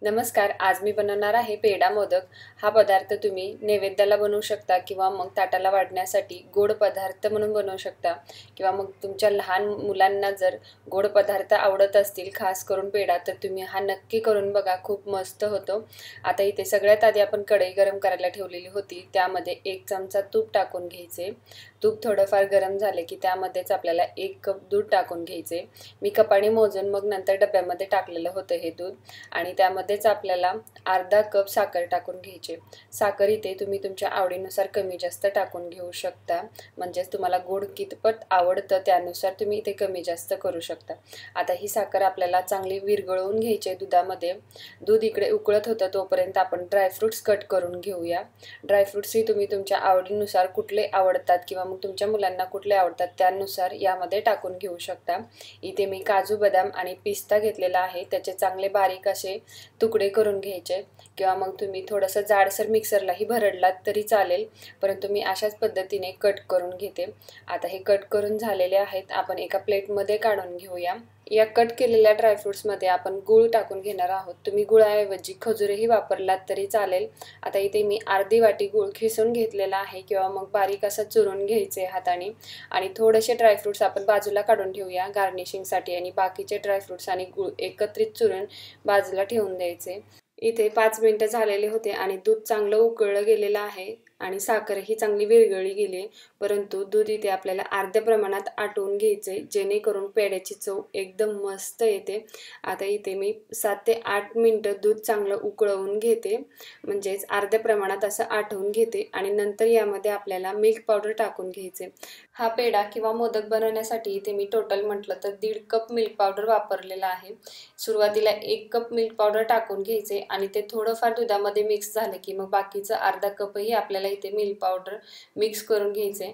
नमस्कार. आज मी बनवणार आहे पेढा मोदक. हा पदार्थ तुम्ही नैवेद्याला बनवू शकता किंवा मग ताटाला वाढण्यासाठी गोड पदार्थ म्हणून बनवू शकता किंवा मग तुमच्या लहान मुलांना जर गोड पदार्थ आवडत असतील, खास करून पेढा, तर तुम्ही हा नक्की करून बघा. खूप मस्त होतो. आता इथे सगळ्यात आधी आपण कढई गरम करायला ठेवलेली होती. त्यामध्ये 1 चमचा तूप टाकून घ्यायचे. तूप थोडंफार गरम झाले की त्यामध्येच आपल्याला 1 कप दूध टाकून घ्यायचे. मी कपाने मोजून मग नंतर डब्यामध्ये टाकलेलं होतं हे दूध आणि त्यामध्येच आपल्याला अर्धा कप साखर टाकून घ्यायची. साखर इथे तुम्ही तुमच्या आवडीनुसार कमी जास्त टाकून घेऊ शकता. म्हणजेच तुम्हाला गोड कितपत आवडतं त्यानुसार तुम्ही इथे कमी जास्त करू शकता. आता ही साखर आपल्याला चांगली विरघळवून घ्यायची दुधामध्ये. दूध इकडे उकळत होतं तोपर्यंत आपण ड्रायफ्रुट्स कट करून घेऊया. ड्रायफ्रुट्सही तुम्ही तुमच्या आवडीनुसार कुठले आवडतात किंवा मग तुमच्या मुलांना कुठले आवडतात त्यानुसार यामध्ये टाकून घेऊ शकता. इथे मी काजू, बदाम आणि पिस्ता घेतलेला आहे. त्याचे चांगले बारीक असे तुकडे करून घ्यायचे किंवा मग तुम्ही थोडंसं जाडसर मिक्सरलाही भरडलात तरी चालेल, परंतु मी अशाच पद्धतीने कट करून घेते. आता हे कट करून झालेले आहेत. आपण एका प्लेटमध्ये काढून घेऊया. या कट केलेल्या ड्रायफ्रुट्समध्ये आपण गूळ टाकून घेणार आहोत. तुम्ही गुळाऐवजी खजूरही वापरलात तरी चालेल. आता इथे मी अर्धी वाटी गूळ खिसून घेतलेला आहे किंवा मग बारीक असं चुरून घ्यायचे हाताने आणि थोडेसे ड्रायफ्रुट्स आपण बाजूला काढून ठेवूया गार्निशिंगसाठी आणि बाकीचे ड्रायफ्रुट्स आणि गूळ एकत्रित चुरून बाजूला ठेवून द्यायचे. इथे 5 मिनिटं झालेले होते आणि दूध चांगलं उकळलं गेलेलं आहे आणि साखरही चांगली विरघळली गेली, परंतु दूध इथे आपल्याला अर्ध्या प्रमाणात आटवून घ्यायचे जेणेकरून पेढ्याची चव एकदम मस्त येते. आता इथे मी 7 ते 8 मिनिटं दूध चांगलं उकळवून घेते, म्हणजेच अर्ध्या प्रमाणात असं आटवून घेते आणि नंतर यामध्ये आपल्याला मिल्क पावडर टाकून घ्यायचे. हा पेढा किंवा मोदक बनवण्यासाठी इथे मी टोटल म्हटलं तर 1.5 कप मिल्क पावडर वापरलेला आहे. सुरुवातीला 1 कप मिल्क पावडर टाकून घ्यायचे आणि ते थोडंफार दुधामध्ये मिक्स झालं की मग बाकीचं अर्धा कपही आपल्याला इथे मिल्क पावडर मिक्स करून घ्यायचे.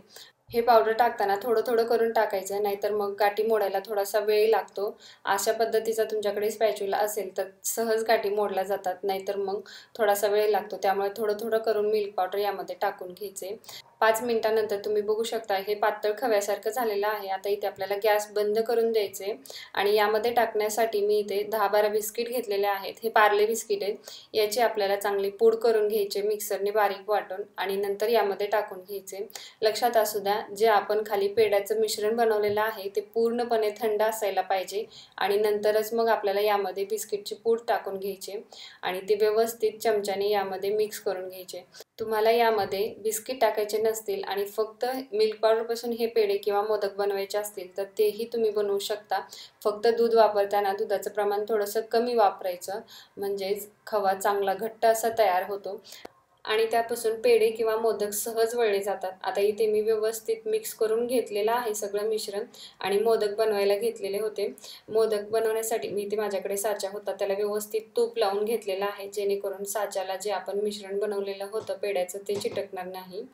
हे पावडर टाकताना थोडं थोडं करून टाकायचं, नाहीतर मग गाठी मोडायला थोडासा वेळ लागतो. अशा पद्धतीचा तुमच्याकडे स्पॅच्युला असेल तर सहज गाठी मोडल्या जातात, नाहीतर मग थोडासा वेळ लागतो. त्यामुळे थोडं थोडं करून मिल्क पावडर यामध्ये टाकून घ्यायचे. 5 मिनिटानंतर तुम्ही बघू शकता हे पातळ खव्यासारखं झालेलं आहे. आता इथे आपल्याला गॅस बंद करून द्यायचे आणि यामध्ये टाकण्यासाठी मी इथे 10-12 बिस्किट घेतलेले आहेत. हे पार्ले बिस्किट आहेत. याची आपल्याला चांगली पूड करून घ्यायचे मिक्सरने बारीक वाटून आणि नंतर यामध्ये टाकून घ्यायचे. लक्षात असू द्या, जे आपण खाली पेढ्याचं मिश्रण बनवलेलं आहे ते पूर्णपणे थंड असायला पाहिजे आणि नंतरच मग आपल्याला यामध्ये बिस्किटची पूड टाकून घ्यायची आणि ते व्यवस्थित चमच्याने यामध्ये मिक्स करून घ्यायचे. तुम्हाला यामध्ये बिस्किट टाकायचे नसतील आणि फक्त मिल्क पावडरपासून हे पेढे किंवा मोदक बनवायचे असतील तर तेही तुम्ही बनवू शकता. फक्त दूध वापरताना दुधाचं प्रमाण थोडंसं कमी वापरायचं, म्हणजेच खवा चांगला घट्ट असा तयार होतो आणि त्यापासून पेढे किंवा मोदक सहज वळले जातात. आता इथे मी व्यवस्थित मिक्स करून घेतलेलं आहे सगळं मिश्रण आणि मोदक बनवायला घेतलेले होते. मोदक बनवण्यासाठी मी इथे माझ्याकडे साचा होता, त्याला व्यवस्थित तूप लावून घेतलेलं आहे जेणेकरून साच्याला जे आपण मिश्रण बनवलेलं होतं पेढ्याचं ते चिटकणार नाही.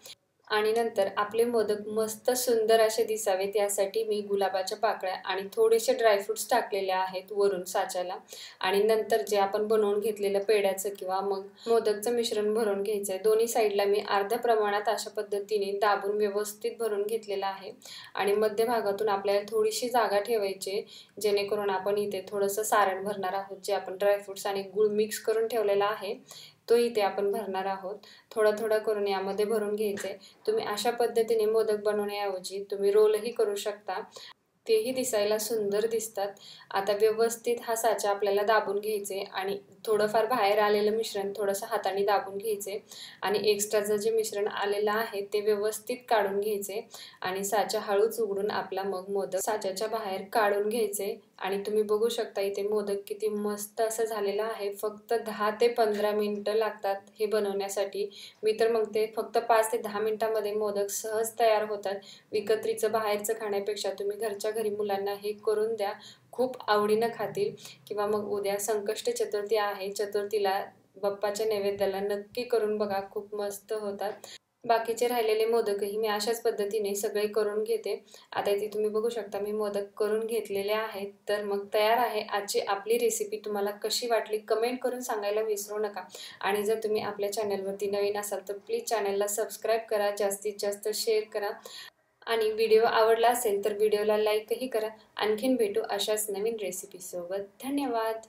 आणि नंतर आपले मोदक मस्त सुंदर असे दिसावेत यासाठी मी गुलाबाच्या पाकळ्या आणि थोडेसे ड्रायफ्रुट्स टाकलेले आहेत वरून साच्याला आणि नंतर जे आपण बनवून घेतलेलं पेढ्याचं किंवा मग मोदकचं मिश्रण भरून घ्यायचं आहे. दोन्ही साईडला मी अर्ध्या प्रमाणात अशा पद्धतीने दाबून व्यवस्थित भरून घेतलेलं आहे आणि मध्यभागातून आपल्याला थोडीशी जागा ठेवायची जेणेकरून आपण इथे थोडंसं सारण भरणार आहोत. जे आपण ड्रायफ्रुट्स आणि गूळ मिक्स करून ठेवलेला आहे तो इथे आपण भरणार आहोत. थोडं थोडं करून यामध्ये भरून घ्यायचे. तुम्ही अशा पद्धतीने मोदक बनवण्याऐवजी तुम्ही रोलही करू शकता, तेही दिसायला सुंदर दिसतात. आता व्यवस्थित हा साचा आपल्याला दाबून घ्यायचे आणि थोडंफार बाहेर आलेलं मिश्रण थोडंसं हाताने दाबून घ्यायचे आणि एक्स्ट्राचं जे मिश्रण आलेलं आहे ते व्यवस्थित काढून घ्यायचे आणि साचा हळूच उघडून आपला मग मोदक साच्याच्या बाहेर काढून घ्यायचे आणि तुम्ही बघू शकता इथे मोदक किती मस्त असं झालेलं आहे. फक्त 10 ते 15 मिनिटं लागतात हे बनवण्यासाठी. मी तर मग ते फक्त 5 ते 10 मिनिटांमध्ये मोदक सहज तयार होतात. विकत्रीचं बाहेरचं खाण्यापेक्षा तुम्ही घरच्या घरी मुलांना हे करून द्या, खूप आवडीनं खातील. किंवा मग उद्या संकष्ट चतुर्थी आहे, चतुर्थीला बाप्पाच्या नैवेद्याला नक्की करून बघा, खूप मस्त होतात. बाकीचे राहिलेले मोदकही मी अशाच पद्धतीने सगळे करून घेते. आता इथे तुम्ही बघू शकता मी मोदक करून घेतलेले आहेत. तर मग तयार आहे आजची आपली रेसिपी. तुम्हाला कशी वाटली कमेंट करून सांगायला विसरू नका आणि जर तुम्ही आपल्या चॅनलवरती नवीन असाल तर प्लीज चॅनलला सबस्क्राईब करा, जास्तीत जास्त शेअर करा आणि व्हिडिओ आवडला असेल तर व्हिडिओला लाईकही करा. आणखीन भेटू अशाच नवीन रेसिपीसोबत. धन्यवाद.